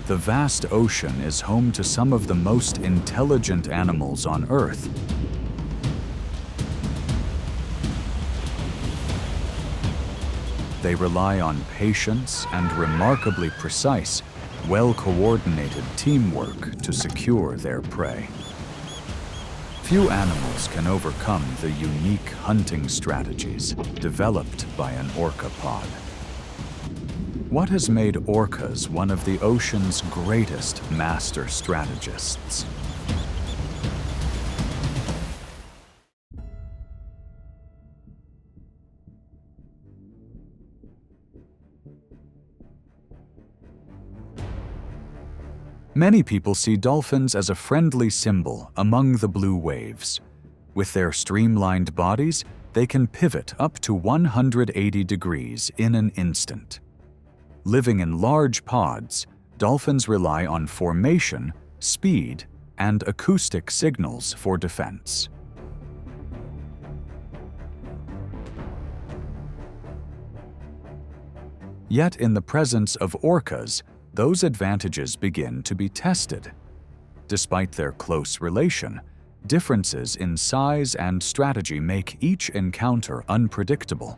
The vast ocean is home to some of the most intelligent animals on Earth. They rely on patience and remarkably precise, well-coordinated teamwork to secure their prey. Few animals can overcome the unique hunting strategies developed by an orca pod. What has made orcas one of the ocean's greatest master strategists? Many people see dolphins as a friendly symbol among the blue waves. With their streamlined bodies, they can pivot up to 180 degrees in an instant. Living in large pods, dolphins rely on formation, speed, and acoustic signals for defense. Yet in the presence of orcas, those advantages begin to be tested. Despite their close relation, differences in size and strategy make each encounter unpredictable.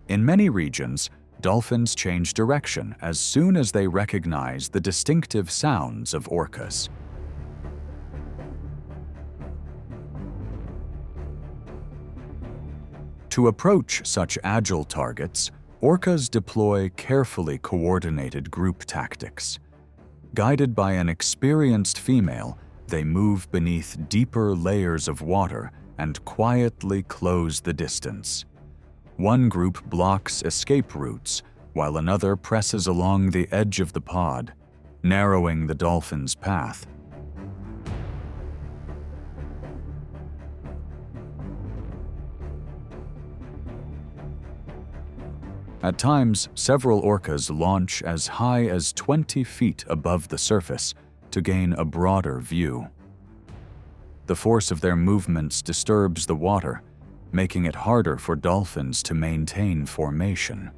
In many regions, dolphins change direction as soon as they recognize the distinctive sounds of orcas. To approach such agile targets, orcas deploy carefully coordinated group tactics. Guided by an experienced female, they move beneath deeper layers of water and quietly close the distance. One group blocks escape routes, while another presses along the edge of the pod, narrowing the dolphin's path. At times, several orcas launch as high as 20 feet above the surface to gain a broader view. The force of their movements disturbs the water, making it harder for dolphins to maintain formation.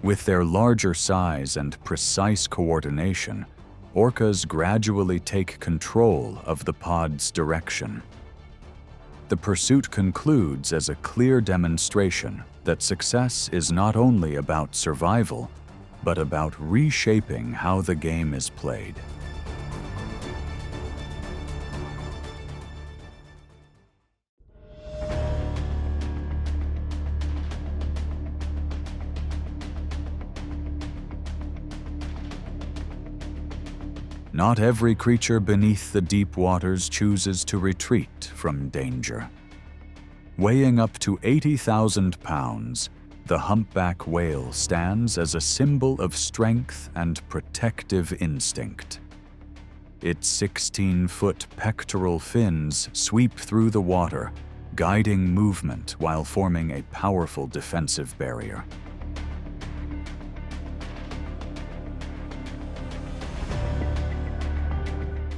With their larger size and precise coordination, orcas gradually take control of the pod's direction. The pursuit concludes as a clear demonstration that success is not only about survival, but about reshaping how the game is played. Not every creature beneath the deep waters chooses to retreat from danger. Weighing up to 80,000 pounds, the humpback whale stands as a symbol of strength and protective instinct. Its 16-foot pectoral fins sweep through the water, guiding movement while forming a powerful defensive barrier.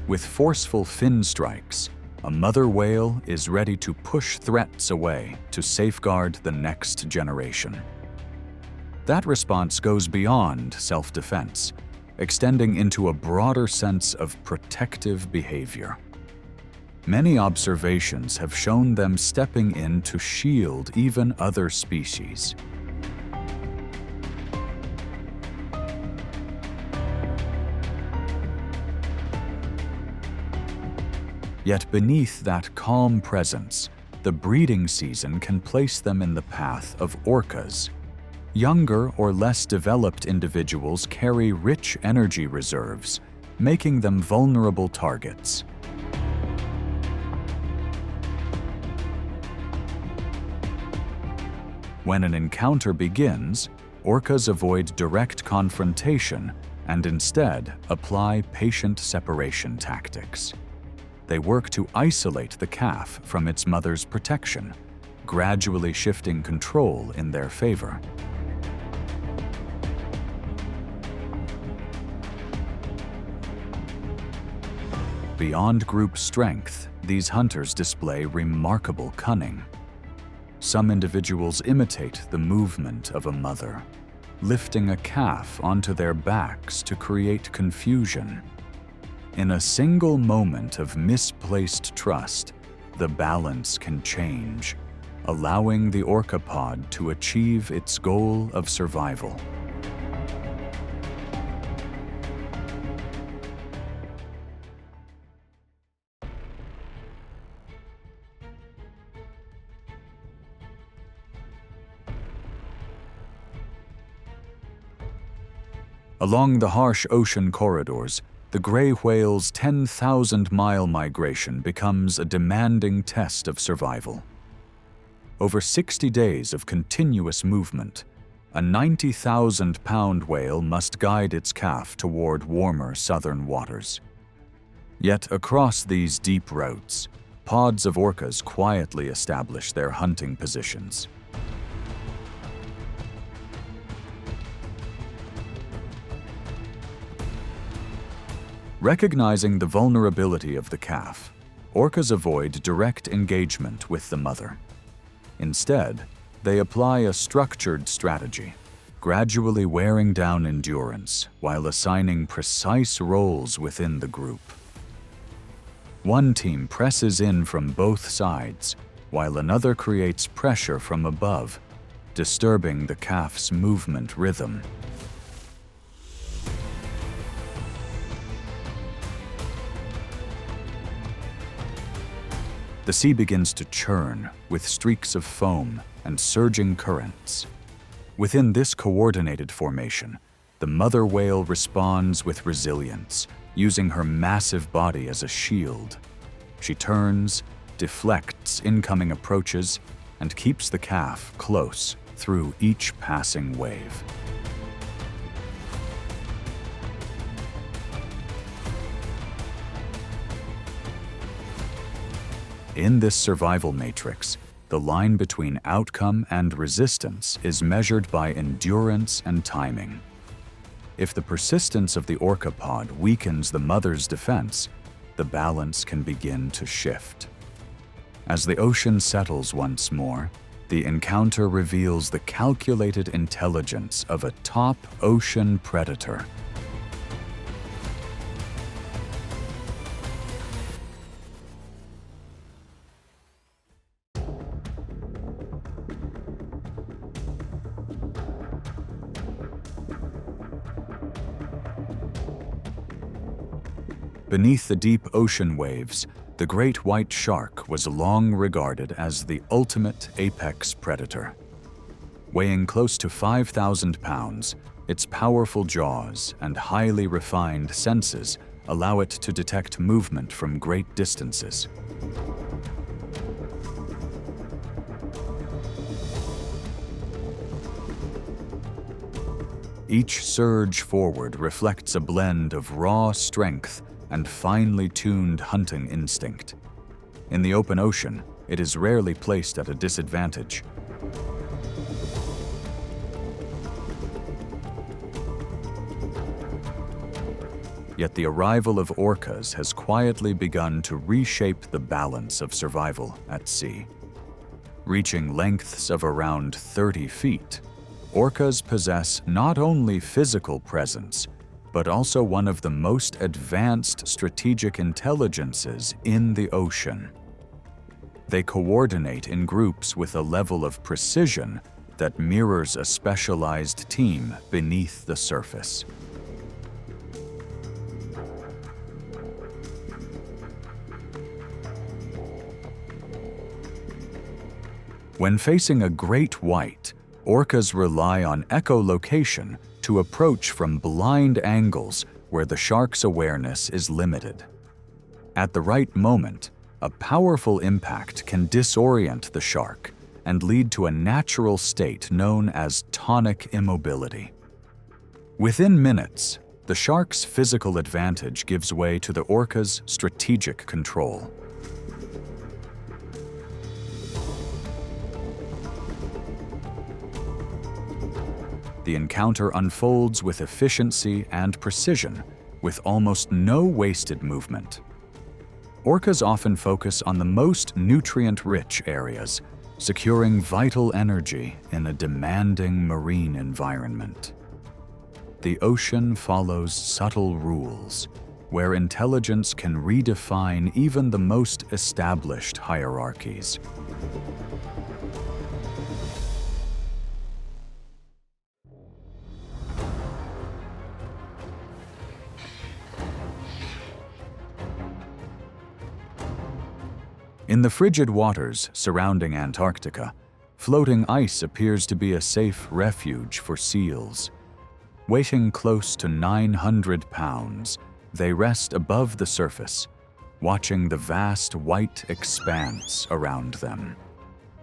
With forceful fin strikes, a mother whale is ready to push threats away to safeguard the next generation. That response goes beyond self-defense, extending into a broader sense of protective behavior. Many observations have shown them stepping in to shield even other species. Yet beneath that calm presence, the breeding season can place them in the path of orcas. Younger or less developed individuals carry rich energy reserves, making them vulnerable targets. When an encounter begins, orcas avoid direct confrontation and instead apply patient separation tactics. They work to isolate the calf from its mother's protection, gradually shifting control in their favor. Beyond group strength, these hunters display remarkable cunning. Some individuals imitate the movement of a mother, lifting a calf onto their backs to create confusion. In a single moment of misplaced trust, the balance can change, allowing the orca pod to achieve its goal of survival. Along the harsh ocean corridors, the gray whale's 10,000-mile migration becomes a demanding test of survival. Over 60 days of continuous movement, a 90,000-pound whale must guide its calf toward warmer southern waters. Yet across these deep routes, pods of orcas quietly establish their hunting positions. Recognizing the vulnerability of the calf, orcas avoid direct engagement with the mother. Instead, they apply a structured strategy, gradually wearing down endurance while assigning precise roles within the group. One team presses in from both sides, while another creates pressure from above, disturbing the calf's movement rhythm. The sea begins to churn with streaks of foam and surging currents. Within this coordinated formation, the mother whale responds with resilience, using her massive body as a shield. She turns, deflects incoming approaches, and keeps the calf close through each passing wave. In this survival matrix, the line between outcome and resistance is measured by endurance and timing. If the persistence of the orca pod weakens the mother's defense, the balance can begin to shift. As the ocean settles once more, the encounter reveals the calculated intelligence of a top ocean predator. Beneath the deep ocean waves, the great white shark was long regarded as the ultimate apex predator. Weighing close to 5,000 pounds, its powerful jaws and highly refined senses allow it to detect movement from great distances. Each surge forward reflects a blend of raw strength and finely tuned hunting instinct. In the open ocean, it is rarely placed at a disadvantage. Yet the arrival of orcas has quietly begun to reshape the balance of survival at sea. Reaching lengths of around 30 feet, orcas possess not only physical presence, but also one of the most advanced strategic intelligences in the ocean. They coordinate in groups with a level of precision that mirrors a specialized team beneath the surface. When facing a great white, orcas rely on echolocation to approach from blind angles where the shark's awareness is limited. At the right moment, a powerful impact can disorient the shark and lead to a natural state known as tonic immobility. Within minutes, the shark's physical advantage gives way to the orca's strategic control. The encounter unfolds with efficiency and precision, with almost no wasted movement. Orcas often focus on the most nutrient-rich areas, securing vital energy in a demanding marine environment. The ocean follows subtle rules, where intelligence can redefine even the most established hierarchies. In the frigid waters surrounding Antarctica, floating ice appears to be a safe refuge for seals. Weighing close to 900 pounds, they rest above the surface, watching the vast white expanse around them.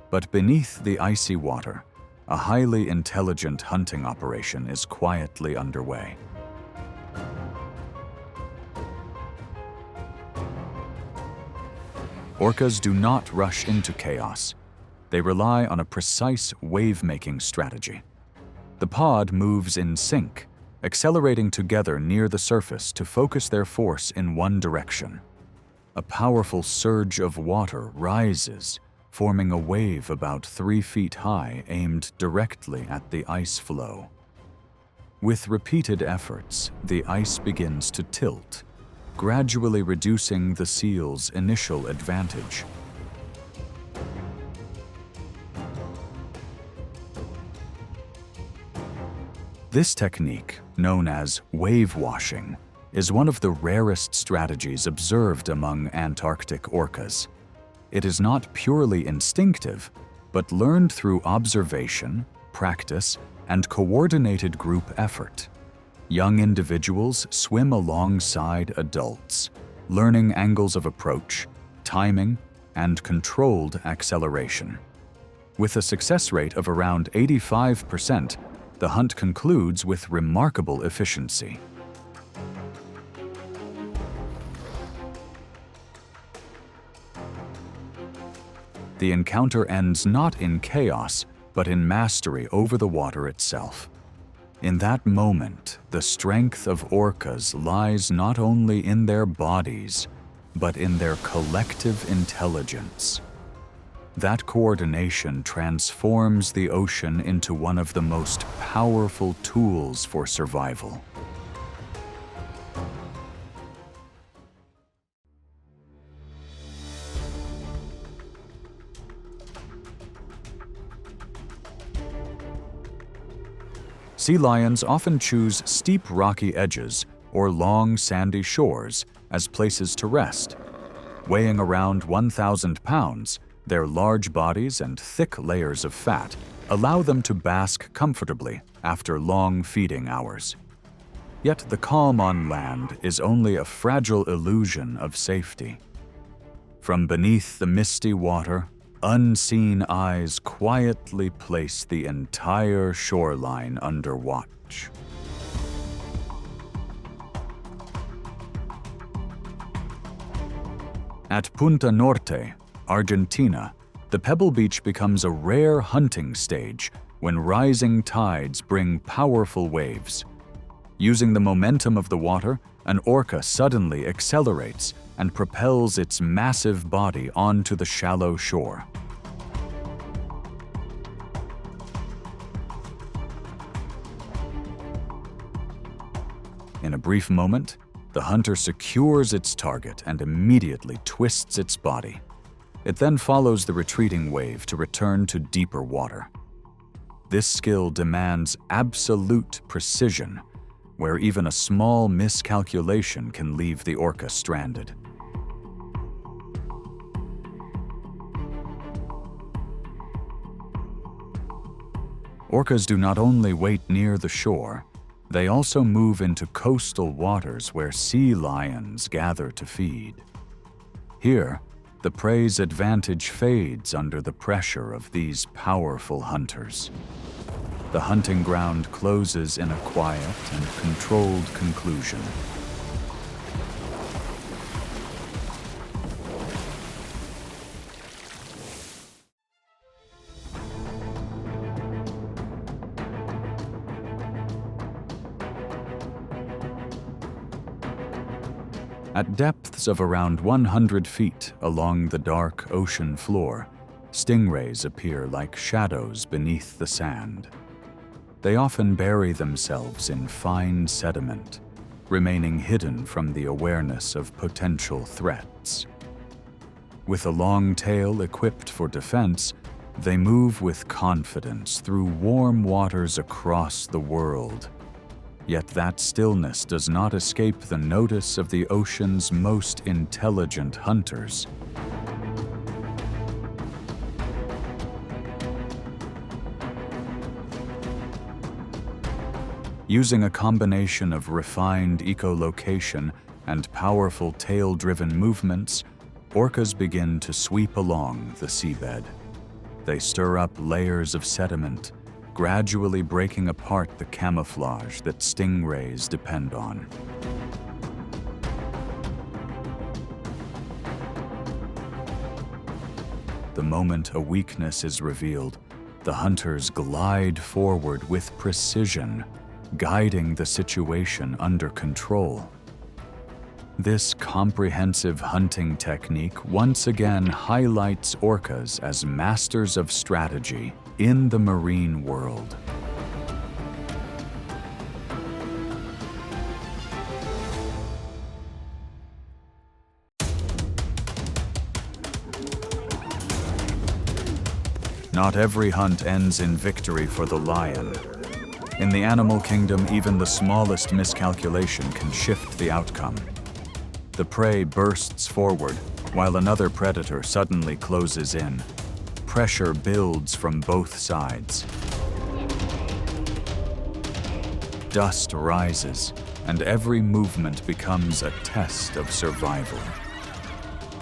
But beneath the icy water, a highly intelligent hunting operation is quietly underway. Orcas do not rush into chaos. They rely on a precise wave-making strategy. The pod moves in sync, accelerating together near the surface to focus their force in one direction. A powerful surge of water rises, forming a wave about 3 feet high aimed directly at the ice floe. With repeated efforts, the ice begins to tilt, gradually reducing the seal's initial advantage. This technique, known as wave washing, is one of the rarest strategies observed among Antarctic orcas. It is not purely instinctive, but learned through observation, practice, and coordinated group effort. Young individuals swim alongside adults, learning angles of approach, timing, and controlled acceleration. With a success rate of around 85%, the hunt concludes with remarkable efficiency. The encounter ends not in chaos, but in mastery over the water itself. In that moment, the strength of orcas lies not only in their bodies, but in their collective intelligence. That coordination transforms the ocean into one of the most powerful tools for survival. Sea lions often choose steep rocky edges or long sandy shores as places to rest. Weighing around 1,000 pounds, their large bodies and thick layers of fat allow them to bask comfortably after long feeding hours. Yet the calm on land is only a fragile illusion of safety. From beneath the misty water, unseen eyes quietly place the entire shoreline under watch. At Punta Norte, Argentina, the pebble beach becomes a rare hunting stage when rising tides bring powerful waves. Using the momentum of the water, an orca suddenly accelerates and propels its massive body onto the shallow shore. In a brief moment, the hunter secures its target and immediately twists its body. It then follows the retreating wave to return to deeper water. This skill demands absolute precision, where even a small miscalculation can leave the orca stranded. Orcas do not only wait near the shore, they also move into coastal waters where sea lions gather to feed. Here, the prey's advantage fades under the pressure of these powerful hunters. The hunting ground closes in a quiet and controlled conclusion. At depths of around 100 feet along the dark ocean floor, Stingrays appear like shadows beneath the sand. They often bury themselves in fine sediment, remaining hidden from the awareness of potential threats. With a long tail equipped for defense, they move with confidence through warm waters across the world. Yet that stillness does not escape the notice of the ocean's most intelligent hunters. Using a combination of refined echolocation and powerful tail-driven movements, orcas begin to sweep along the seabed. They stir up layers of sediment, gradually breaking apart the camouflage that stingrays depend on. The moment a weakness is revealed, the hunters glide forward with precision, guiding the situation under control. This comprehensive hunting technique once again highlights orcas as masters of strategy in the marine world. Not every hunt ends in victory for the lion. In the animal kingdom, even the smallest miscalculation can shift the outcome. The prey bursts forward, while another predator suddenly closes in. Pressure builds from both sides. Dust rises, and every movement becomes a test of survival.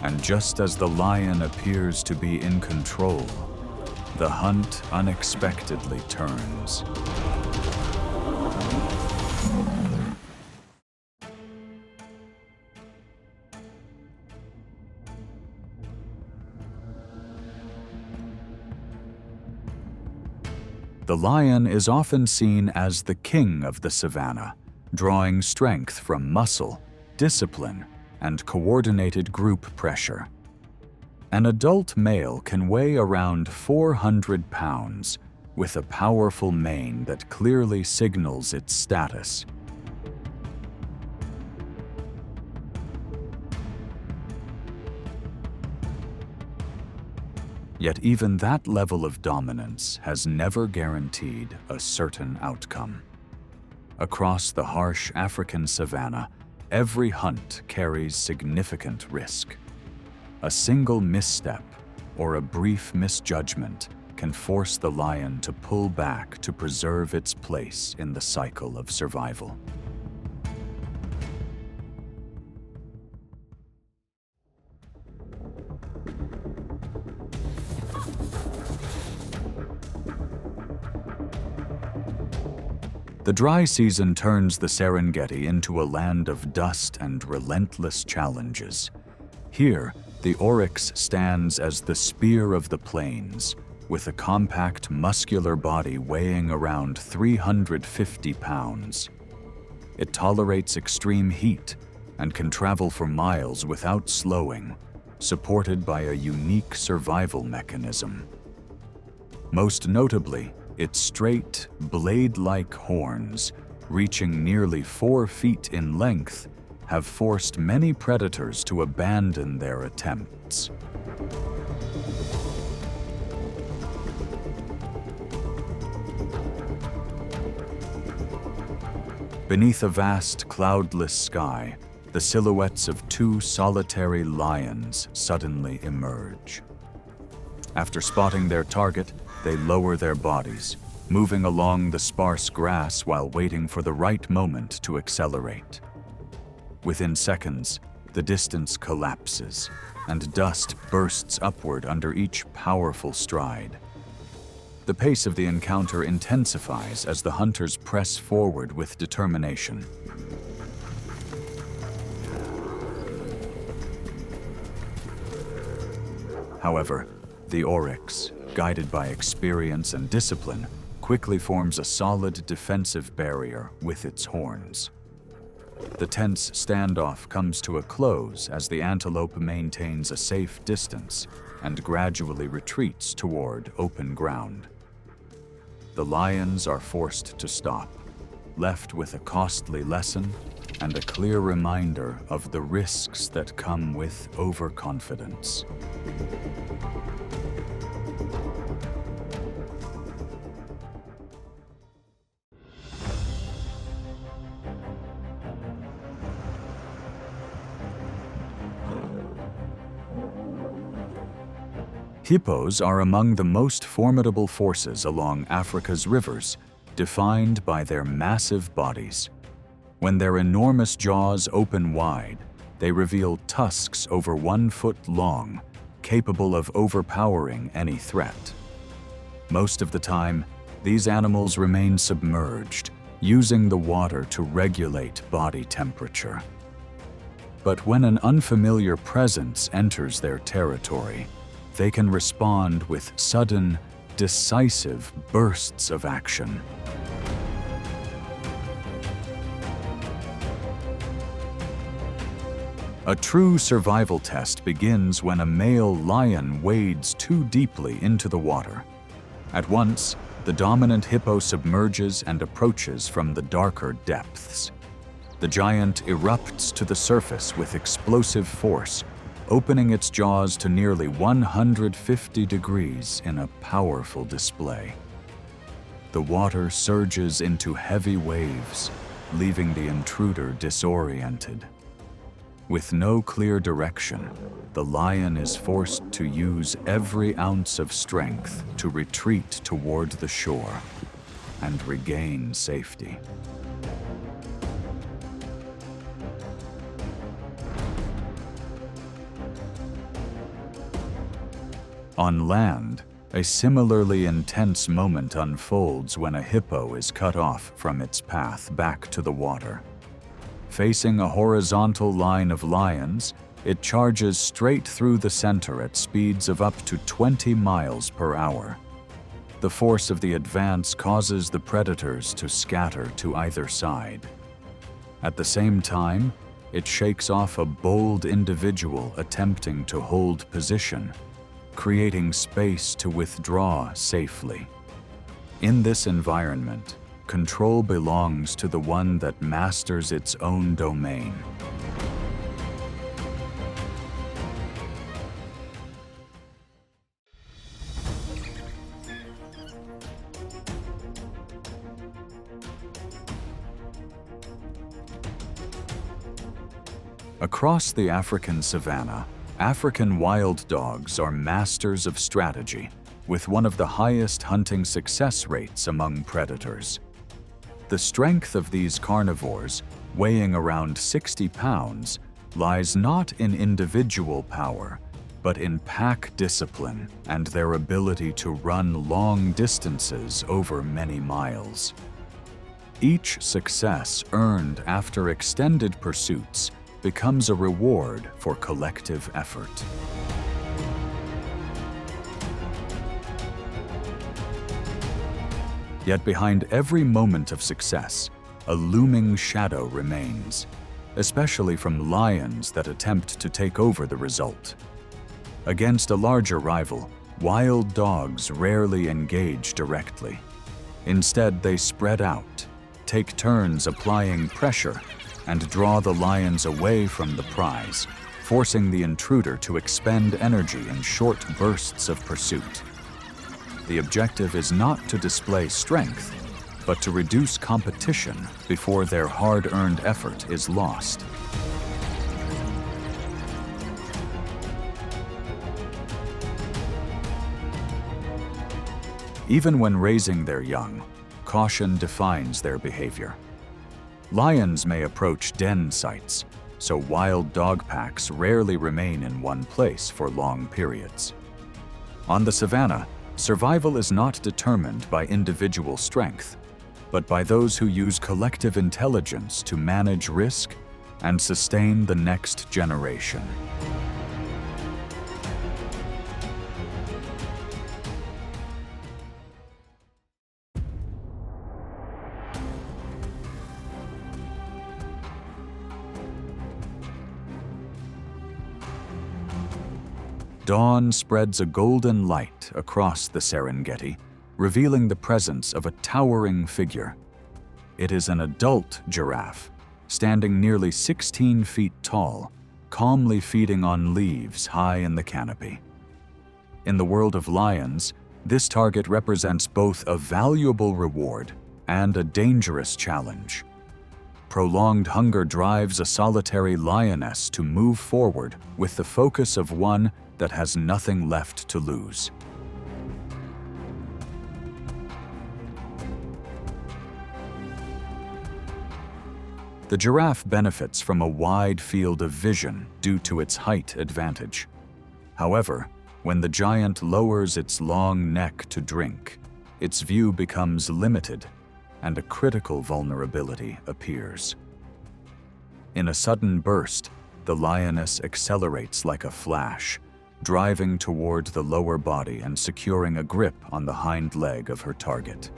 And just as the lion appears to be in control, the hunt unexpectedly turns. The lion is often seen as the king of the savanna, drawing strength from muscle, discipline, and coordinated group pressure. An adult male can weigh around 400 pounds, with a powerful mane that clearly signals its status. Yet even that level of dominance has never guaranteed a certain outcome. Across the harsh African savanna, every hunt carries significant risk. A single misstep or a brief misjudgment can force the lion to pull back to preserve its place in the cycle of survival. The dry season turns the Serengeti into a land of dust and relentless challenges. Here, the oryx stands as the spear of the plains, with a compact, muscular body weighing around 350 pounds. It tolerates extreme heat and can travel for miles without slowing, supported by a unique survival mechanism. Most notably, its straight, blade-like horns, reaching nearly 4 feet in length, have forced many predators to abandon their attempts. Beneath a vast, cloudless sky, the silhouettes of 2 solitary lions suddenly emerge. After spotting their target, they lower their bodies, moving along the sparse grass while waiting for the right moment to accelerate. Within seconds, the distance collapses, and dust bursts upward under each powerful stride. The pace of the encounter intensifies as the hunters press forward with determination. However, the oryx, guided by experience and discipline, quickly forms a solid defensive barrier with its horns. The tense standoff comes to a close as the antelope maintains a safe distance and gradually retreats toward open ground. The lions are forced to stop, left with a costly lesson and a clear reminder of the risks that come with overconfidence. Hippos are among the most formidable forces along Africa's rivers, defined by their massive bodies. When their enormous jaws open wide, they reveal tusks over 1 foot long, capable of overpowering any threat. Most of the time, these animals remain submerged, using the water to regulate body temperature. But when an unfamiliar presence enters their territory, they can respond with sudden, decisive bursts of action. A true survival test begins when a male lion wades too deeply into the water. At once, the dominant hippo submerges and approaches from the darker depths. The giant erupts to the surface with explosive force, opening its jaws to nearly 150 degrees in a powerful display. The water surges into heavy waves, leaving the intruder disoriented. With no clear direction, the lion is forced to use every ounce of strength to retreat toward the shore and regain safety. On land, a similarly intense moment unfolds when a hippo is cut off from its path back to the water. Facing a horizontal line of lions, it charges straight through the center at speeds of up to 20 miles per hour. The force of the advance causes the predators to scatter to either side. At the same time, it shakes off a bold individual attempting to hold position, creating space to withdraw safely. In this environment, control belongs to the one that masters its own domain. Across the African savanna, African wild dogs are masters of strategy, with one of the highest hunting success rates among predators. The strength of these carnivores, weighing around 60 pounds, lies not in individual power, but in pack discipline and their ability to run long distances over many miles. Each success earned after extended pursuits becomes a reward for collective effort. Yet behind every moment of success, a looming shadow remains, especially from lions that attempt to take over the result. Against a larger rival, wild dogs rarely engage directly. Instead, they spread out, take turns applying pressure, and draw the lions away from the prize, forcing the intruder to expend energy in short bursts of pursuit. The objective is not to display strength, but to reduce competition before their hard-earned effort is lost. Even when raising their young, caution defines their behavior. Lions may approach den sites, so wild dog packs rarely remain in one place for long periods. On the savanna, survival is not determined by individual strength, but by those who use collective intelligence to manage risk and sustain the next generation. Dawn spreads a golden light across the Serengeti, revealing the presence of a towering figure. It is an adult giraffe, standing nearly 16 feet tall, calmly feeding on leaves high in the canopy. In the world of lions, this target represents both a valuable reward and a dangerous challenge. Prolonged hunger drives a solitary lioness to move forward with the focus of one that has nothing left to lose. The giraffe benefits from a wide field of vision due to its height advantage. However, when the giant lowers its long neck to drink, its view becomes limited and a critical vulnerability appears. In a sudden burst, the lioness accelerates like a flash, driving toward the lower body and securing a grip on the hind leg of her target.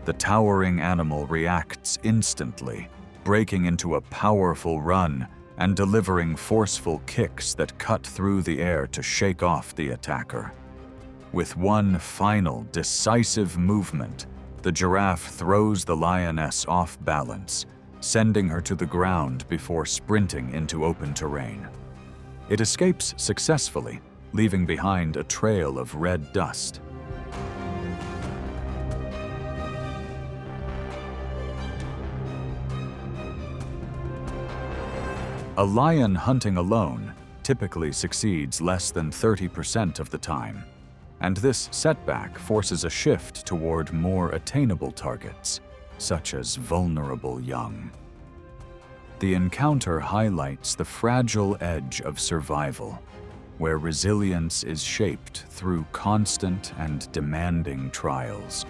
The towering animal reacts instantly, breaking into a powerful run and delivering forceful kicks that cut through the air to shake off the attacker. With one final, decisive movement, the giraffe throws the lioness off balance, sending her to the ground before sprinting into open terrain. It escapes successfully, leaving behind a trail of red dust. A lion hunting alone typically succeeds less than 30% of the time, and this setback forces a shift toward more attainable targets, such as vulnerable young. The encounter highlights the fragile edge of survival, where resilience is shaped through constant and demanding trials.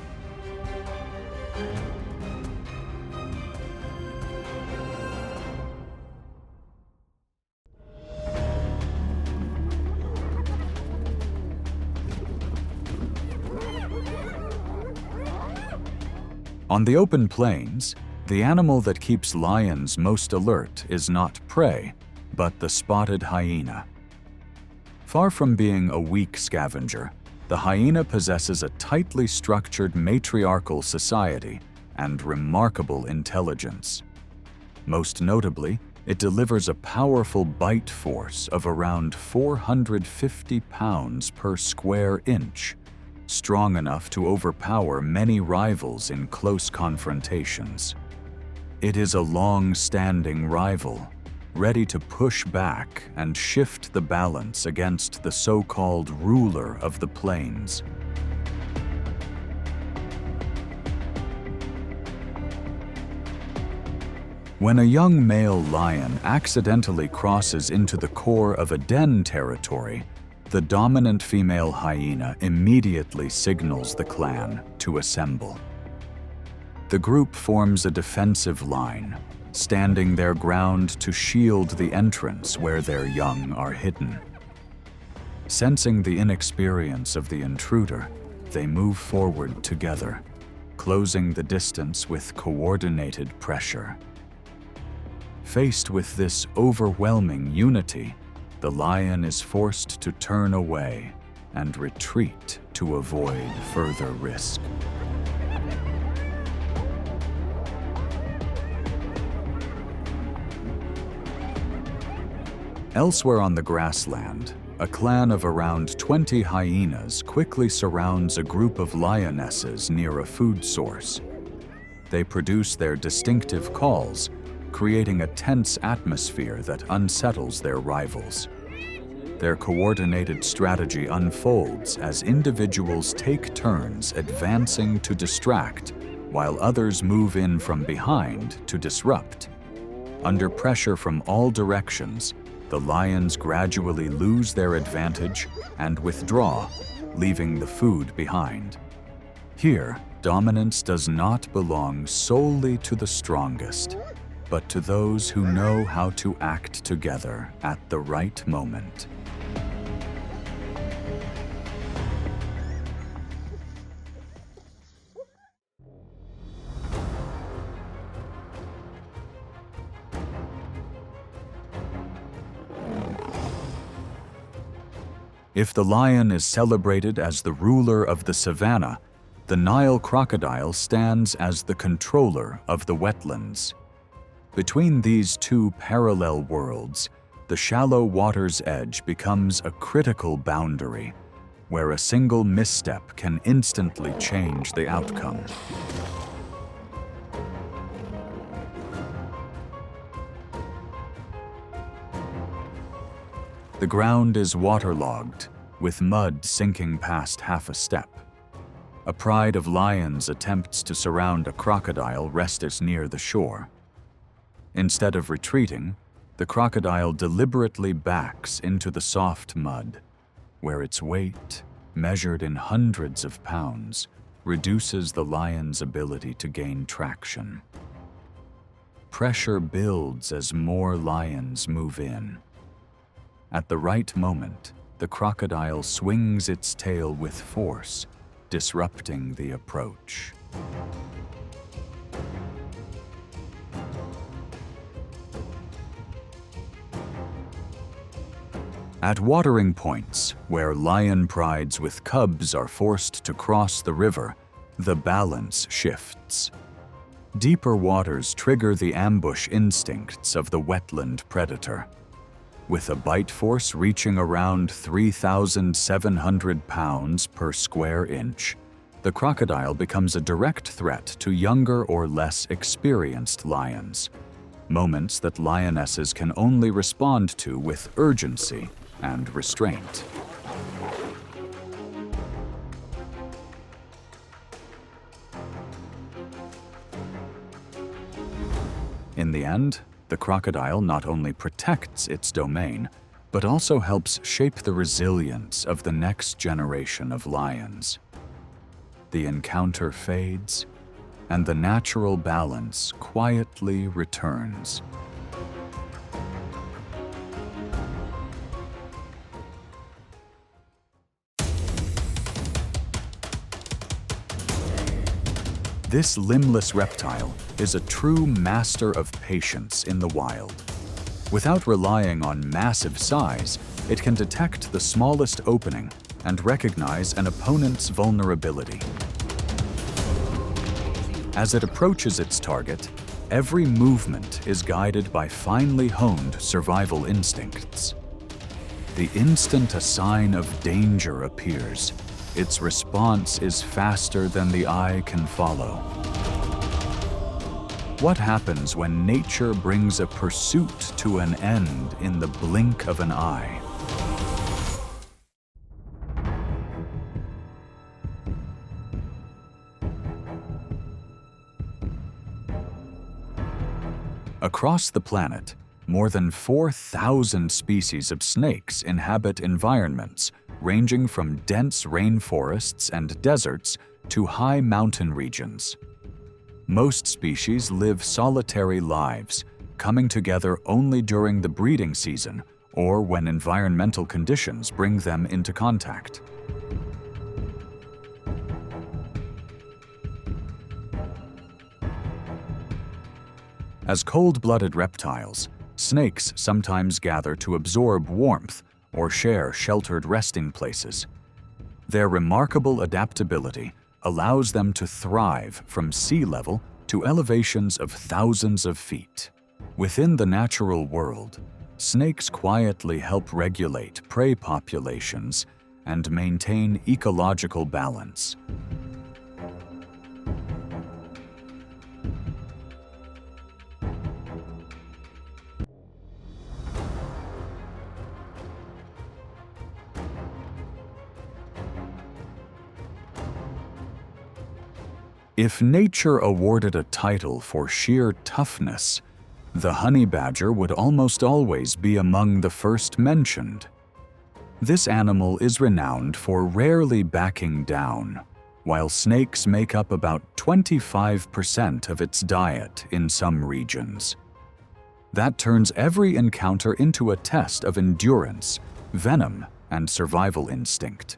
On the open plains, the animal that keeps lions most alert is not prey, but the spotted hyena. Far from being a weak scavenger, the hyena possesses a tightly structured matriarchal society and remarkable intelligence. Most notably, it delivers a powerful bite force of around 450 pounds per square inch, strong enough to overpower many rivals in close confrontations. It is a long-standing rival, ready to push back and shift the balance against the so-called ruler of the plains. When a young male lion accidentally crosses into the core of a den territory, the dominant female hyena immediately signals the clan to assemble. The group forms a defensive line, standing their ground to shield the entrance where their young are hidden. Sensing the inexperience of the intruder, they move forward together, closing the distance with coordinated pressure. Faced with this overwhelming unity, the lion is forced to turn away and retreat to avoid further risk. Elsewhere on the grassland, a clan of around 20 hyenas quickly surrounds a group of lionesses near a food source. They produce their distinctive calls, creating a tense atmosphere that unsettles their rivals. Their coordinated strategy unfolds as individuals take turns advancing to distract, while others move in from behind to disrupt. Under pressure from all directions, the lions gradually lose their advantage and withdraw, leaving the food behind. Here, dominance does not belong solely to the strongest, but to those who know how to act together at the right moment. If the lion is celebrated as the ruler of the savanna, the Nile crocodile stands as the controller of the wetlands. Between these two parallel worlds, the shallow water's edge becomes a critical boundary, where a single misstep can instantly change the outcome. The ground is waterlogged, with mud sinking past half a step. A pride of lions attempts to surround a crocodile rested near the shore. Instead of retreating, the crocodile deliberately backs into the soft mud, where its weight, measured in hundreds of pounds, reduces the lion's ability to gain traction. Pressure builds as more lions move in. At the right moment, the crocodile swings its tail with force, disrupting the approach. At watering points, where lion prides with cubs are forced to cross the river, the balance shifts. Deeper waters trigger the ambush instincts of the wetland predator. With a bite force reaching around 3,700 pounds per square inch, the crocodile becomes a direct threat to younger or less experienced lions, moments that lionesses can only respond to with urgency and restraint. In the end, the crocodile not only protects its domain, but also helps shape the resilience of the next generation of lions. The encounter fades, and the natural balance quietly returns. This limbless reptile is a true master of patience in the wild. Without relying on massive size, it can detect the smallest opening and recognize an opponent's vulnerability. As it approaches its target, every movement is guided by finely honed survival instincts. The instant a sign of danger appears, its response is faster than the eye can follow. What happens when nature brings a pursuit to an end in the blink of an eye? Across the planet, more than 4,000 species of snakes inhabit environments ranging from dense rainforests and deserts to high mountain regions. Most species live solitary lives, coming together only during the breeding season or when environmental conditions bring them into contact. As cold-blooded reptiles, snakes sometimes gather to absorb warmth or share sheltered resting places. Their remarkable adaptability allows them to thrive from sea level to elevations of thousands of feet. Within the natural world, snakes quietly help regulate prey populations and maintain ecological balance. If nature awarded a title for sheer toughness, the honey badger would almost always be among the first mentioned. This animal is renowned for rarely backing down, while snakes make up about 25% of its diet in some regions. That turns every encounter into a test of endurance, venom, and survival instinct.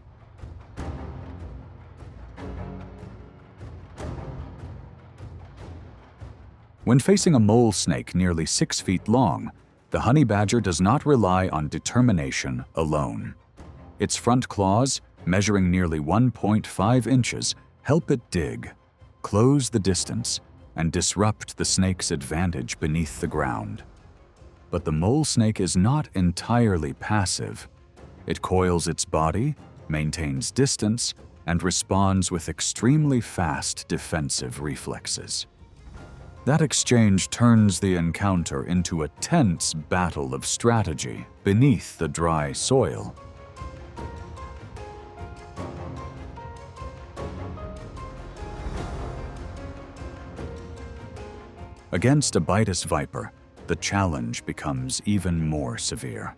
When facing a mole snake nearly 6 feet long, the honey badger does not rely on determination alone. Its front claws, measuring nearly 1.5 inches, help it dig, close the distance, and disrupt the snake's advantage beneath the ground. But the mole snake is not entirely passive. It coils its body, maintains distance, and responds with extremely fast defensive reflexes. That exchange turns the encounter into a tense battle of strategy beneath the dry soil. Against a Bitus viper, the challenge becomes even more severe.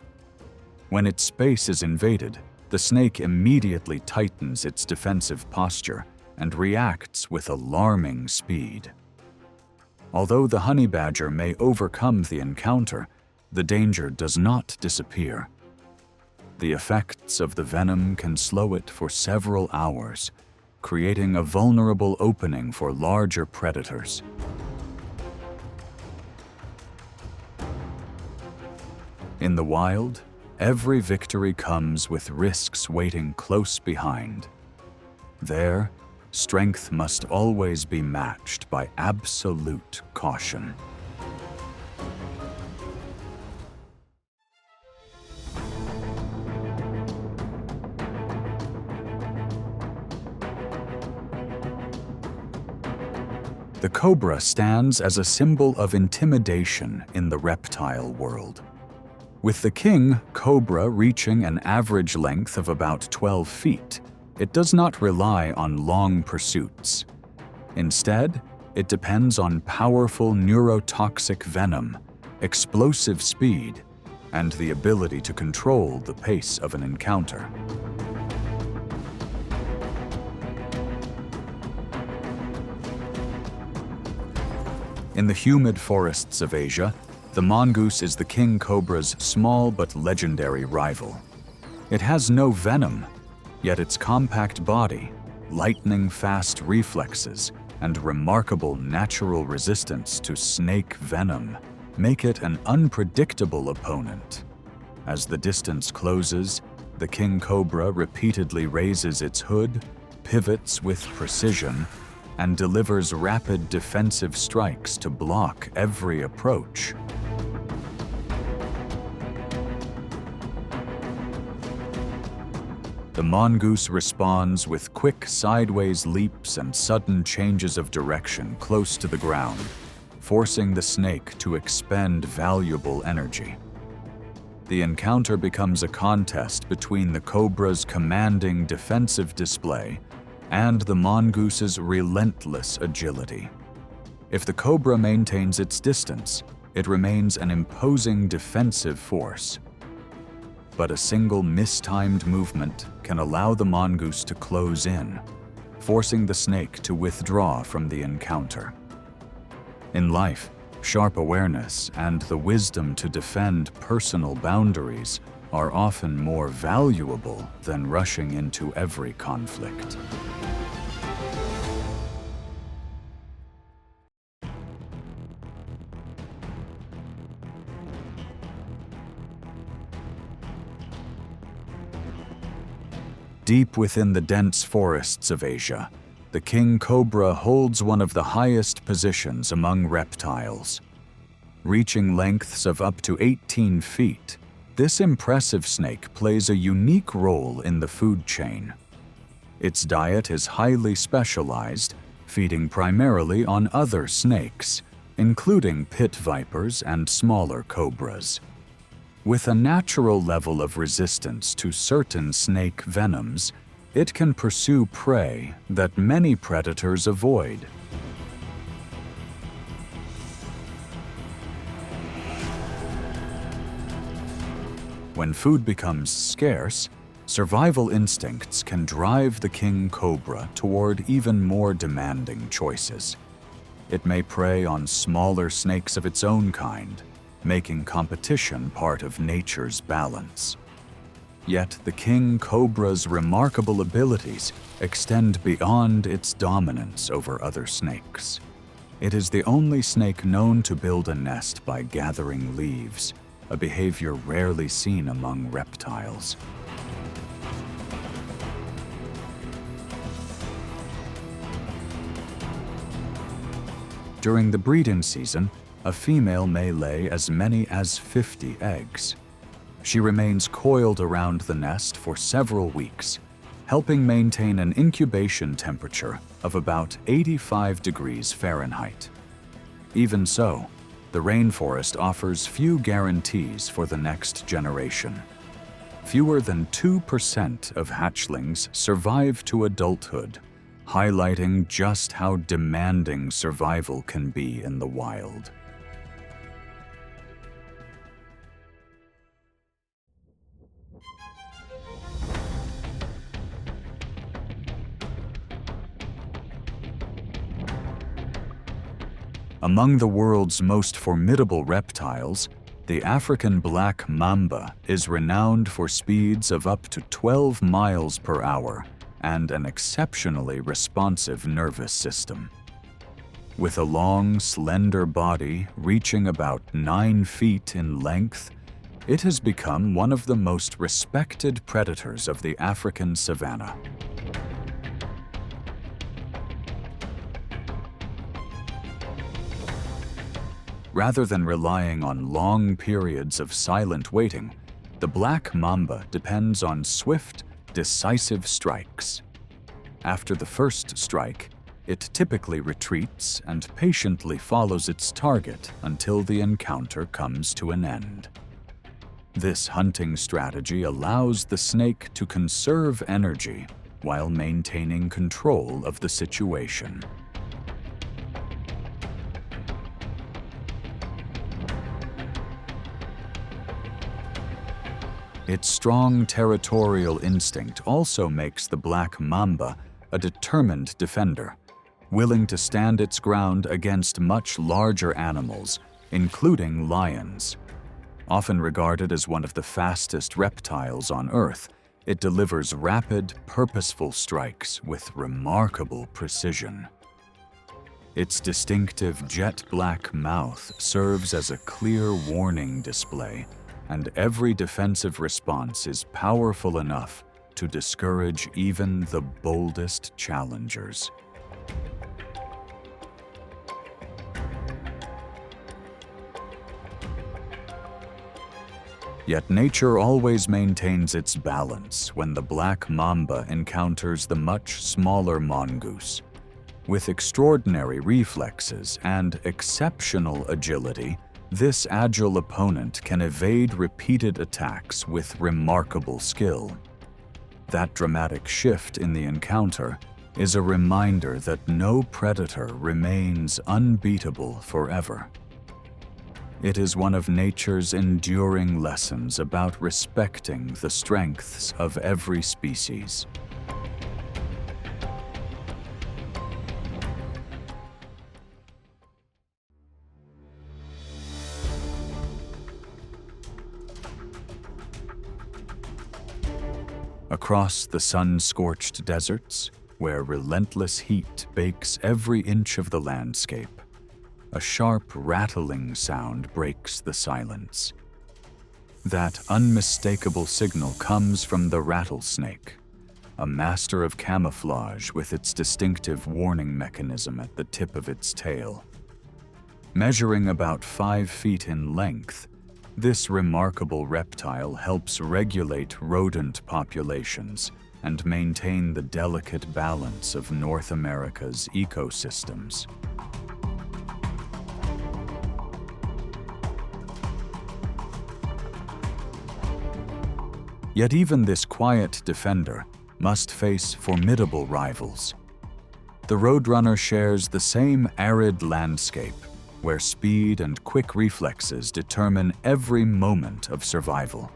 When its space is invaded, the snake immediately tightens its defensive posture and reacts with alarming speed. Although the honey badger may overcome the encounter, the danger does not disappear. The effects of the venom can slow it for several hours, creating a vulnerable opening for larger predators. In the wild, every victory comes with risks waiting close behind. There, strength must always be matched by absolute caution. The cobra stands as a symbol of intimidation in the reptile world. With the king cobra reaching an average length of about 12 feet, it does not rely on long pursuits. Instead, it depends on powerful neurotoxic venom, explosive speed, and the ability to control the pace of an encounter. In the humid forests of Asia, the mongoose is the king cobra's small but legendary rival. It has no venom, yet its compact body, lightning-fast reflexes, and remarkable natural resistance to snake venom make it an unpredictable opponent. As the distance closes, the king cobra repeatedly raises its hood, pivots with precision, and delivers rapid defensive strikes to block every approach. The mongoose responds with quick sideways leaps and sudden changes of direction close to the ground, forcing the snake to expend valuable energy. The encounter becomes a contest between the cobra's commanding defensive display and the mongoose's relentless agility. If the cobra maintains its distance, it remains an imposing defensive force. But a single mistimed movement can allow the mongoose to close in, forcing the snake to withdraw from the encounter. In life, sharp awareness and the wisdom to defend personal boundaries are often more valuable than rushing into every conflict. Deep within the dense forests of Asia, the king cobra holds one of the highest positions among reptiles. Reaching lengths of up to 18 feet, this impressive snake plays a unique role in the food chain. Its diet is highly specialized, feeding primarily on other snakes, including pit vipers and smaller cobras. With a natural level of resistance to certain snake venoms, it can pursue prey that many predators avoid. When food becomes scarce, survival instincts can drive the king cobra toward even more demanding choices. It may prey on smaller snakes of its own kind, making competition part of nature's balance. Yet the king cobra's remarkable abilities extend beyond its dominance over other snakes. It is the only snake known to build a nest by gathering leaves, a behavior rarely seen among reptiles. During the breeding season, a female may lay as many as 50 eggs. She remains coiled around the nest for several weeks, helping maintain an incubation temperature of about 85 degrees Fahrenheit. Even so, the rainforest offers few guarantees for the next generation. Fewer than 2% of hatchlings survive to adulthood, highlighting just how demanding survival can be in the wild. Among the world's most formidable reptiles, the African black mamba is renowned for speeds of up to 12 miles per hour and an exceptionally responsive nervous system. With a long, slender body reaching about 9 feet in length, it has become one of the most respected predators of the African savanna. Rather than relying on long periods of silent waiting, the black mamba depends on swift, decisive strikes. After the first strike, it typically retreats and patiently follows its target until the encounter comes to an end. This hunting strategy allows the snake to conserve energy while maintaining control of the situation. Its strong territorial instinct also makes the black mamba a determined defender, willing to stand its ground against much larger animals, including lions. Often regarded as one of the fastest reptiles on Earth, it delivers rapid, purposeful strikes with remarkable precision. Its distinctive jet-black mouth serves as a clear warning display, and every defensive response is powerful enough to discourage even the boldest challengers. Yet nature always maintains its balance when the black mamba encounters the much smaller mongoose. With extraordinary reflexes and exceptional agility, this agile opponent can evade repeated attacks with remarkable skill. That dramatic shift in the encounter is a reminder that no predator remains unbeatable forever. It is one of nature's enduring lessons about respecting the strengths of every species. Across the sun-scorched deserts, where relentless heat bakes every inch of the landscape, a sharp rattling sound breaks the silence. That unmistakable signal comes from the rattlesnake, a master of camouflage with its distinctive warning mechanism at the tip of its tail. Measuring about 5 feet in length, this remarkable reptile helps regulate rodent populations and maintain the delicate balance of North America's ecosystems. Yet even this quiet defender must face formidable rivals. The roadrunner shares the same arid landscape, where speed and quick reflexes determine every moment of survival.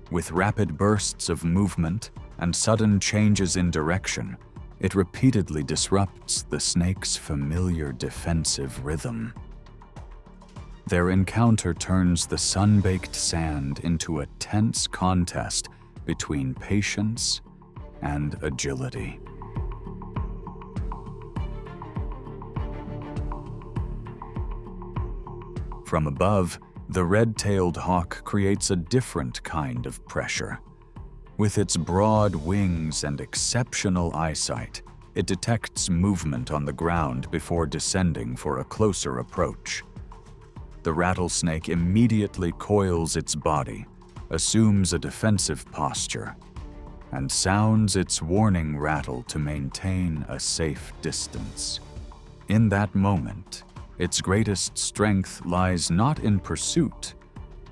With rapid bursts of movement and sudden changes in direction, it repeatedly disrupts the snake's familiar defensive rhythm. Their encounter turns the sun-baked sand into a tense contest between patience and agility. From above, the red-tailed hawk creates a different kind of pressure. With its broad wings and exceptional eyesight, it detects movement on the ground before descending for a closer approach. The rattlesnake immediately coils its body, assumes a defensive posture, and sounds its warning rattle to maintain a safe distance. In that moment, its greatest strength lies not in pursuit,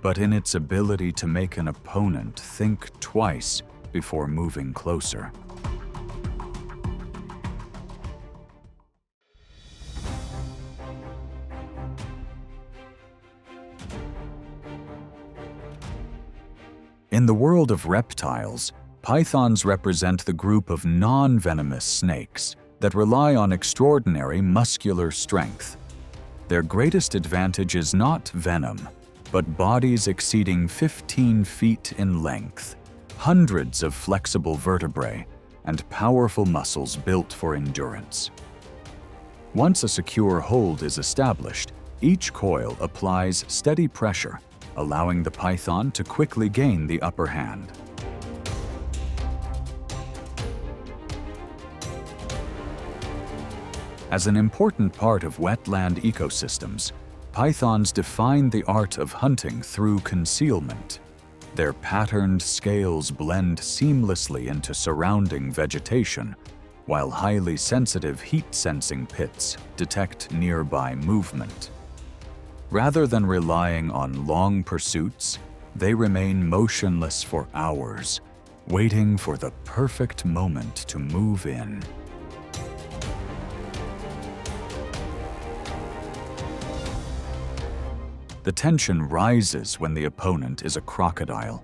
but in its ability to make an opponent think twice before moving closer. In the world of reptiles, pythons represent the group of non-venomous snakes that rely on extraordinary muscular strength. Their greatest advantage is not venom, but bodies exceeding 15 feet in length, hundreds of flexible vertebrae, and powerful muscles built for endurance. Once a secure hold is established, each coil applies steady pressure, allowing the python to quickly gain the upper hand. As an important part of wetland ecosystems, pythons define the art of hunting through concealment. Their patterned scales blend seamlessly into surrounding vegetation, while highly sensitive heat-sensing pits detect nearby movement. Rather than relying on long pursuits, they remain motionless for hours, waiting for the perfect moment to move in. The tension rises when the opponent is a crocodile,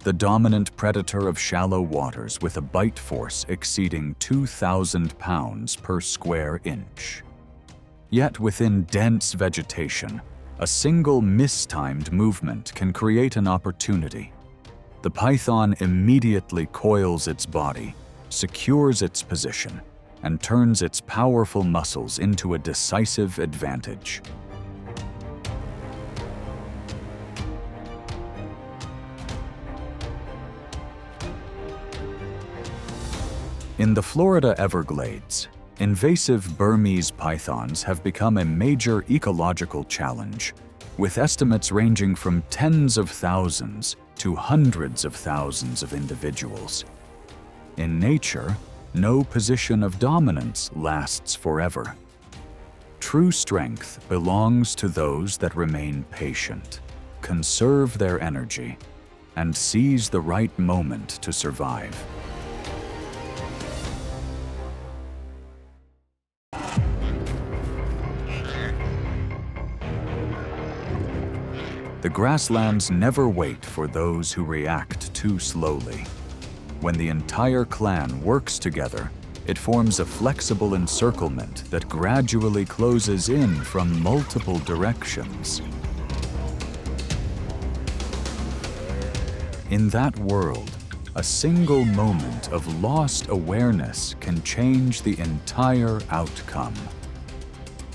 the dominant predator of shallow waters with a bite force exceeding 2,000 pounds per square inch. Yet within dense vegetation, a single mistimed movement can create an opportunity. The python immediately coils its body, secures its position, and turns its powerful muscles into a decisive advantage. In the Florida Everglades, invasive Burmese pythons have become a major ecological challenge, with estimates ranging from tens of thousands to hundreds of thousands of individuals. In nature, no position of dominance lasts forever. True strength belongs to those that remain patient, conserve their energy, and seize the right moment to survive. The grasslands never wait for those who react too slowly. When the entire clan works together, it forms a flexible encirclement that gradually closes in from multiple directions. In that world, a single moment of lost awareness can change the entire outcome.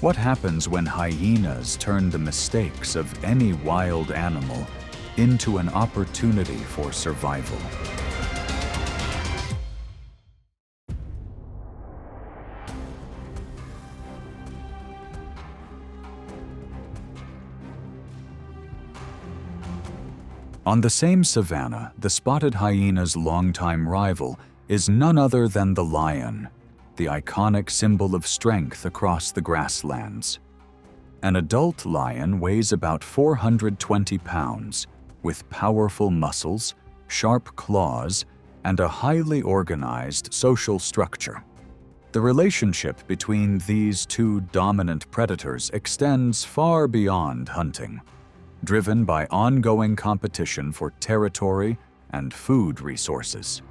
What happens when hyenas turn the mistakes of any wild animal into an opportunity for survival? On the same savanna, the spotted hyena's longtime rival is none other than the lion, the iconic symbol of strength across the grasslands. An adult lion weighs about 420 pounds, with powerful muscles, sharp claws, and a highly organized social structure. The relationship between these two dominant predators extends far beyond hunting, driven by ongoing competition for territory and food resources.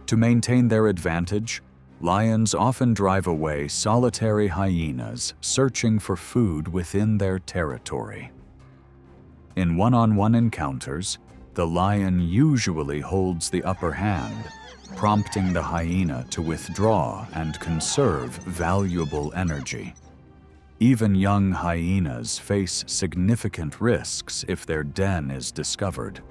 To maintain their advantage, lions often drive away solitary hyenas searching for food within their territory. In one-on-one encounters, the lion usually holds the upper hand, prompting the hyena to withdraw and conserve valuable energy. Even young hyenas face significant risks if their den is discovered.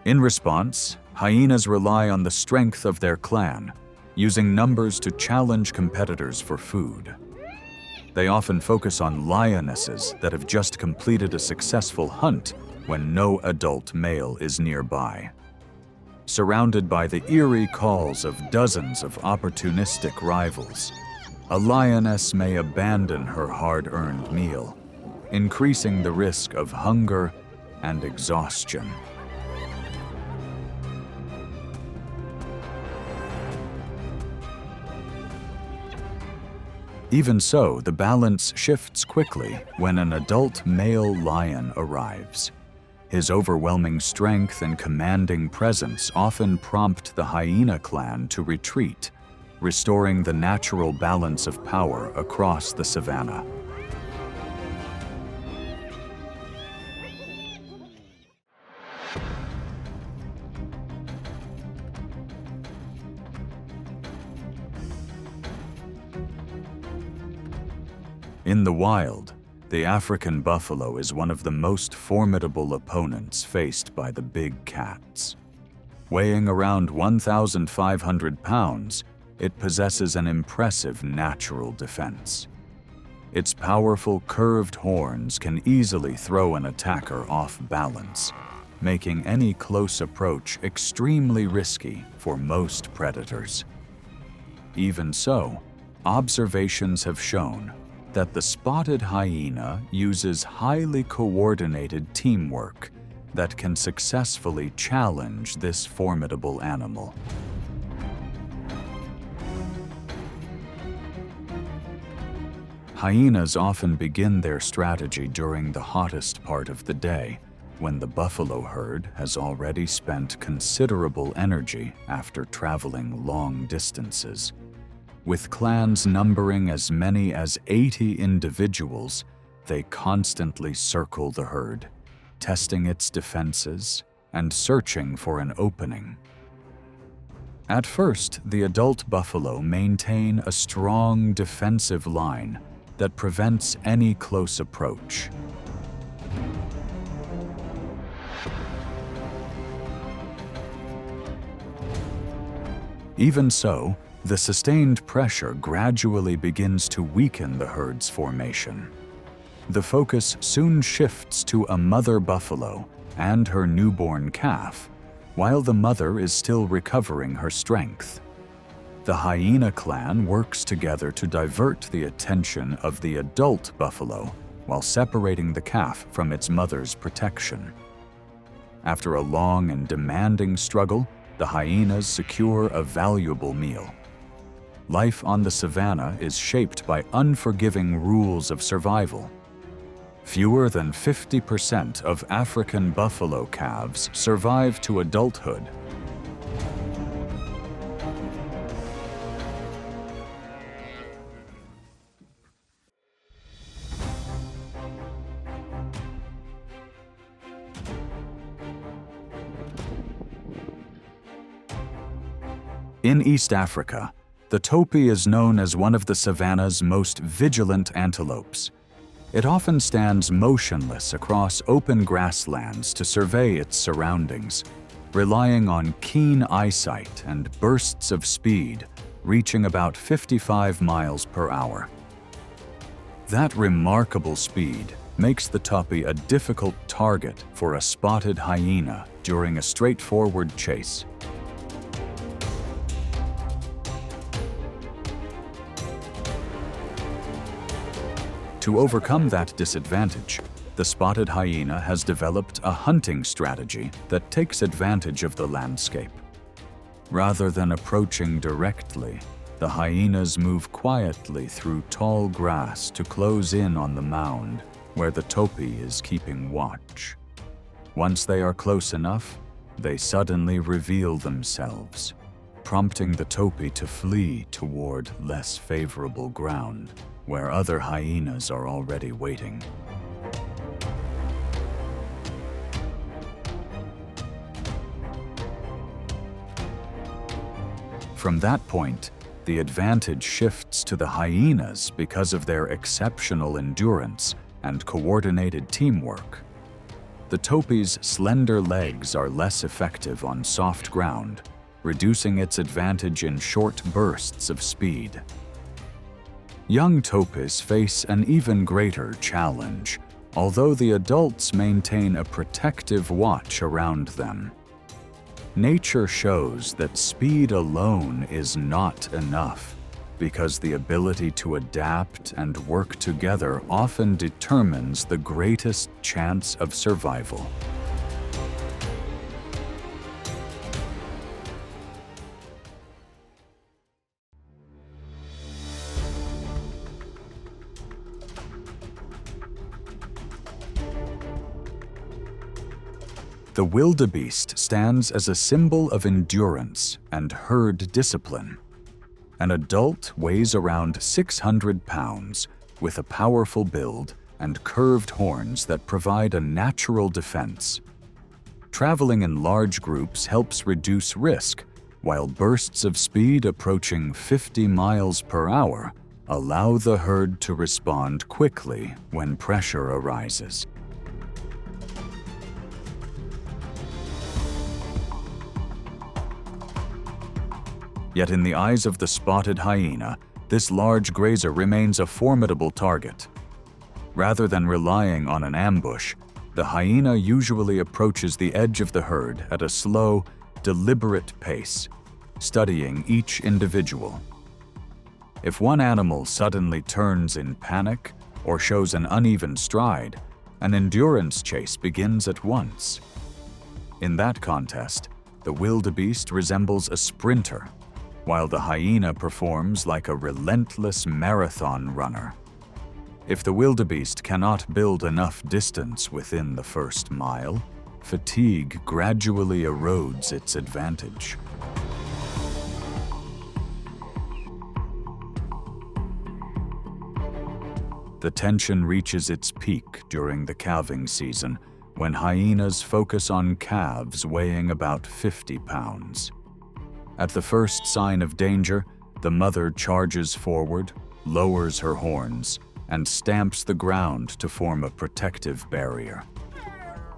In response, hyenas rely on the strength of their clan, using numbers to challenge competitors for food. They often focus on lionesses that have just completed a successful hunt when no adult male is nearby. Surrounded by the eerie calls of dozens of opportunistic rivals, a lioness may abandon her hard-earned meal, increasing the risk of hunger and exhaustion. Even so, the balance shifts quickly when an adult male lion arrives. His overwhelming strength and commanding presence often prompt the hyena clan to retreat, restoring the natural balance of power across the savanna. In the wild, the African buffalo is one of the most formidable opponents faced by the big cats. Weighing around 1,500 pounds, it possesses an impressive natural defense. Its powerful curved horns can easily throw an attacker off balance, making any close approach extremely risky for most predators. Even so, observations have shown that the spotted hyena uses highly coordinated teamwork that can successfully challenge this formidable animal. Hyenas often begin their strategy during the hottest part of the day, when the buffalo herd has already spent considerable energy after traveling long distances. With clans numbering as many as 80 individuals, they constantly circle the herd, testing its defenses and searching for an opening. At first, the adult buffalo maintain a strong defensive line that prevents any close approach. Even so, the sustained pressure gradually begins to weaken the herd's formation. The focus soon shifts to a mother buffalo and her newborn calf, while the mother is still recovering her strength. The hyena clan works together to divert the attention of the adult buffalo while separating the calf from its mother's protection. After a long and demanding struggle, the hyenas secure a valuable meal. Life on the savanna is shaped by unforgiving rules of survival. Fewer than 50% of African buffalo calves survive to adulthood. In East Africa, the topi is known as one of the savanna's most vigilant antelopes. It often stands motionless across open grasslands to survey its surroundings, relying on keen eyesight and bursts of speed, reaching about 55 miles per hour. That remarkable speed makes the topi a difficult target for a spotted hyena during a straightforward chase. To overcome that disadvantage, the spotted hyena has developed a hunting strategy that takes advantage of the landscape. Rather than approaching directly, the hyenas move quietly through tall grass to close in on the mound where the topi is keeping watch. Once they are close enough, they suddenly reveal themselves, prompting the topi to flee toward less favorable ground, where other hyenas are already waiting. From that point, the advantage shifts to the hyenas because of their exceptional endurance and coordinated teamwork. The topi's slender legs are less effective on soft ground, reducing its advantage in short bursts of speed. Young topis face an even greater challenge, although the adults maintain a protective watch around them. Nature shows that speed alone is not enough, because the ability to adapt and work together often determines the greatest chance of survival. The wildebeest stands as a symbol of endurance and herd discipline. An adult weighs around 600 pounds, with a powerful build and curved horns that provide a natural defense. Traveling in large groups helps reduce risk, while bursts of speed approaching 50 miles per hour allow the herd to respond quickly when pressure arises. Yet in the eyes of the spotted hyena, this large grazer remains a formidable target. Rather than relying on an ambush, the hyena usually approaches the edge of the herd at a slow, deliberate pace, studying each individual. If one animal suddenly turns in panic or shows an uneven stride, an endurance chase begins at once. In that contest, the wildebeest resembles a sprinter, while the hyena performs like a relentless marathon runner. If the wildebeest cannot build enough distance within the first mile, fatigue gradually erodes its advantage. The tension reaches its peak during the calving season, when hyenas focus on calves weighing about 50 pounds. At the first sign of danger, the mother charges forward, lowers her horns, and stamps the ground to form a protective barrier.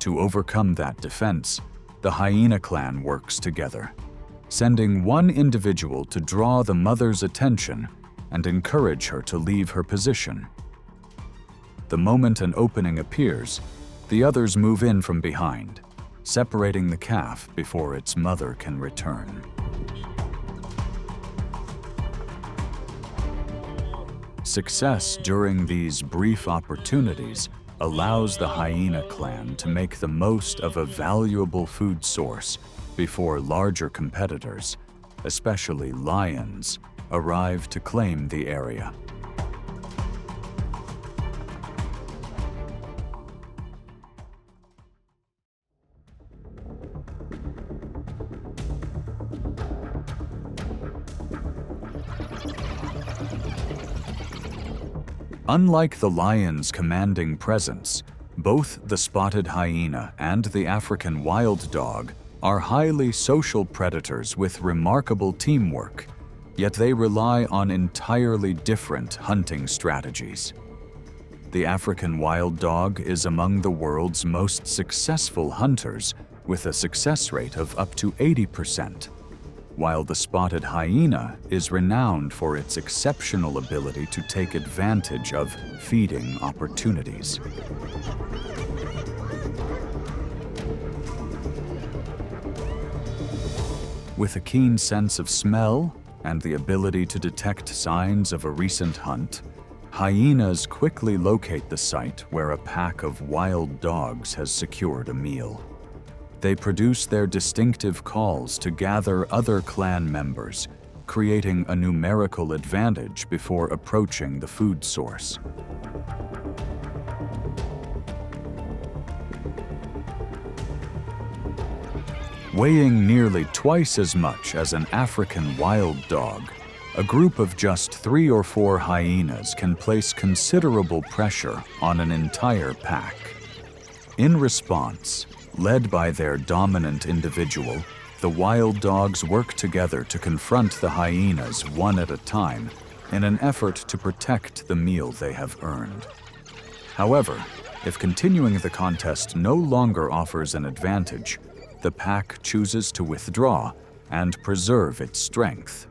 To overcome that defense, the hyena clan works together, sending one individual to draw the mother's attention and encourage her to leave her position. The moment an opening appears, the others move in from behind, separating the calf before its mother can return. Success during these brief opportunities allows the hyena clan to make the most of a valuable food source before larger competitors, especially lions, arrive to claim the area. Unlike the lion's commanding presence, both the spotted hyena and the African wild dog are highly social predators with remarkable teamwork, yet they rely on entirely different hunting strategies. The African wild dog is among the world's most successful hunters, with a success rate of up to 80%, while the spotted hyena is renowned for its exceptional ability to take advantage of feeding opportunities. With a keen sense of smell and the ability to detect signs of a recent hunt, hyenas quickly locate the site where a pack of wild dogs has secured a meal. They produce their distinctive calls to gather other clan members, creating a numerical advantage before approaching the food source. Weighing nearly twice as much as an African wild dog, a group of just 3 or 4 hyenas can place considerable pressure on an entire pack. In response, led by their dominant individual, the wild dogs work together to confront the hyenas one at a time in an effort to protect the meal they have earned. However, If continuing the contest no longer offers an advantage, the pack chooses to withdraw and preserve its strength.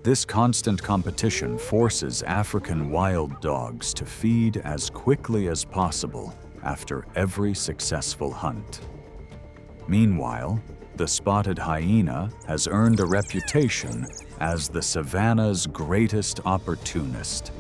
This constant competition forces African wild dogs to feed as quickly as possible after every successful hunt. Meanwhile, the spotted hyena has earned a reputation as the savanna's greatest opportunist.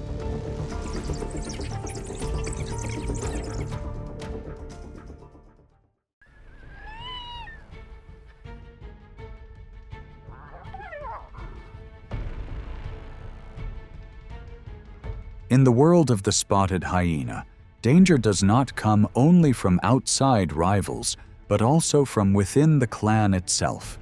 In the world of the spotted hyena, danger does not come only from outside rivals, but also from within the clan itself.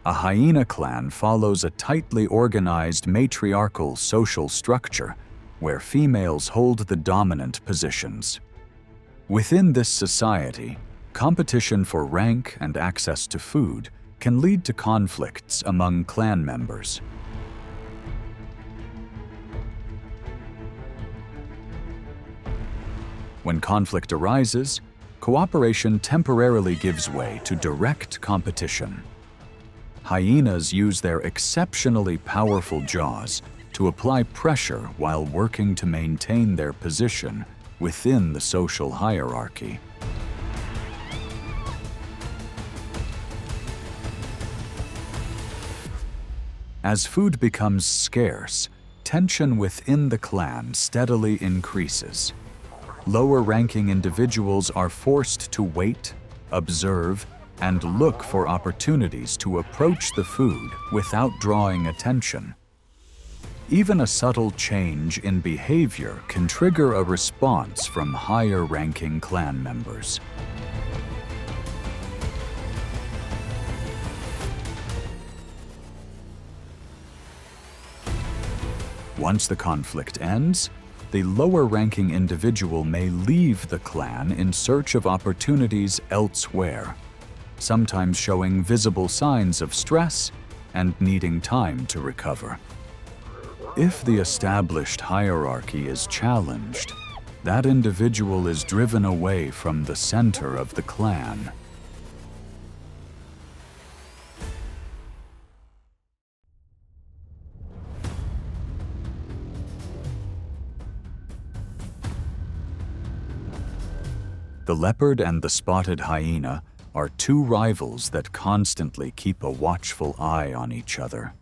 A hyena clan follows a tightly organized matriarchal social structure where females hold the dominant positions. Within this society, competition for rank and access to food can lead to conflicts among clan members. When conflict arises, cooperation temporarily gives way to direct competition. Hyenas use their exceptionally powerful jaws to apply pressure while working to maintain their position within the social hierarchy. As food becomes scarce, tension within the clan steadily increases. Lower-ranking individuals are forced to wait, observe, and look for opportunities to approach the food without drawing attention. Even a subtle change in behavior can trigger a response from higher-ranking clan members. Once the conflict ends, the lower-ranking individual may leave the clan in search of opportunities elsewhere, sometimes showing visible signs of stress and needing time to recover. If the established hierarchy is challenged, that individual is driven away from the center of the clan. The leopard and the spotted hyena are two rivals that constantly keep a watchful eye on each other.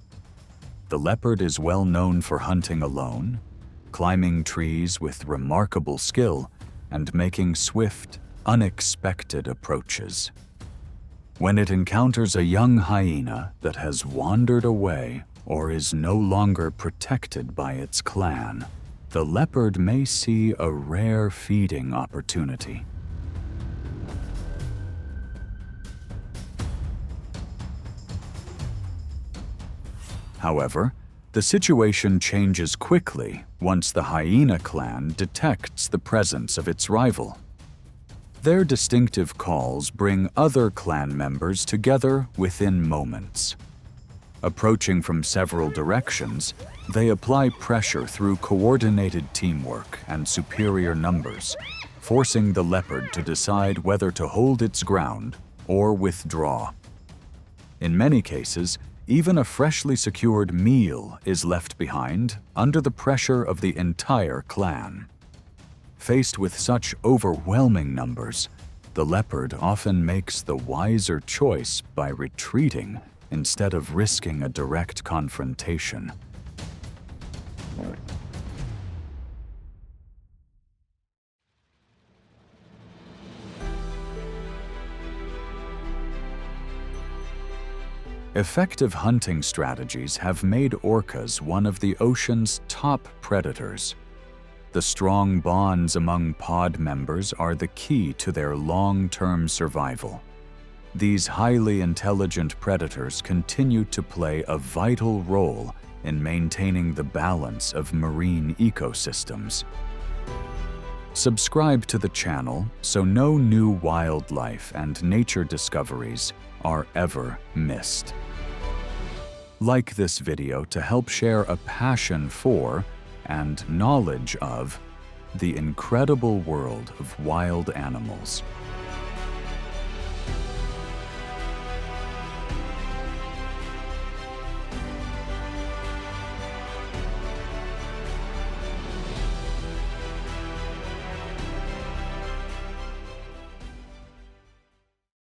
The leopard is well known for hunting alone, climbing trees with remarkable skill, and making swift, unexpected approaches. When it encounters a young hyena that has wandered away or is no longer protected by its clan, the leopard may see a rare feeding opportunity. However, the situation changes quickly once the hyena clan detects the presence of its rival. Their distinctive calls bring other clan members together within moments. Approaching from several directions, they apply pressure through coordinated teamwork and superior numbers, forcing the leopard to decide whether to hold its ground or withdraw. In many cases, even a freshly secured meal is left behind under the pressure of the entire clan. Faced with such overwhelming numbers, the leopard often makes the wiser choice by retreating instead of risking a direct confrontation. Effective hunting strategies have made orcas one of the ocean's top predators. The strong bonds among pod members are the key to their long-term survival. These highly intelligent predators continue to play a vital role in maintaining the balance of marine ecosystems. Subscribe to the channel so no new wildlife and nature discoveries are ever missed. Like this video to help share a passion for and knowledge of the incredible world of wild animals.